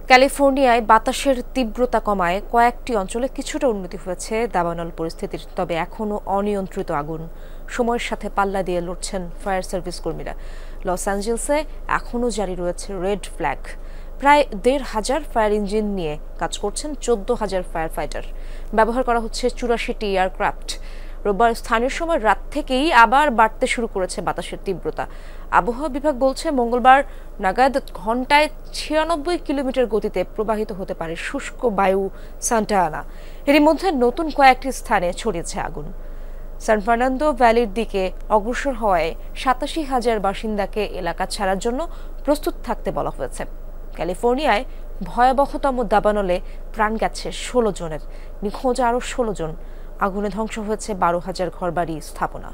ক্যালিফোর্নিয়ায় বাতাসের তীব্রতা কমায় কয়েকটি অঞ্চলে কিছুটা উন্নতি হয়েছে দাবানল পরিস্থিতির, তবে এখনও অনিয়ন্ত্রিত আগুন। সময়ের সাথে পাল্লা দিয়ে লড়ছেন ফায়ার সার্ভিস কর্মীরা। লস অ্যাঞ্জেলসে এখনও জারি রয়েছে রেড ফ্ল্যাগ। প্রায় ১৫০০ ফায়ার ইঞ্জিন নিয়ে কাজ করছেন ১৪,০০০ ফায়ার ফাইটার। ব্যবহার করা হচ্ছে ৮৪টি এয়ারক্রাফট। রোববার স্থানীয় সময় রাত থেকেই আবার বাড়তে শুরু করেছে বাতাসের তীব্রতা। আবহাওয়া বিভাগ বলছে মঙ্গলবার নাগাদ ঘন্টায় ৯৬ কিলোমিটার গতিতে প্রবাহিত হতে পারে শুষ্ক বায়ু সান্টা আনা। এরই মধ্যে নতুন কয়েকটি স্থানে ছড়িয়েছে আগুন। সান ফার্নান্দো ভ্যালির দিকে অগ্রসর হওয়ায় ৮৭,০০০ বাসিন্দাকে এলাকা ছাড়ার জন্য প্রস্তুত থাকতে বলা হয়েছে। ক্যালিফোর্নিয়ায় ভয়াবহতম দাবানলে প্রাণ গেছে ১৬ জনের, নিখোঁজ আরও ১৬ জন। আগুনে ধ্বংস হয়েছে ১২,০০০ ঘরবাড়ি স্থাপনা।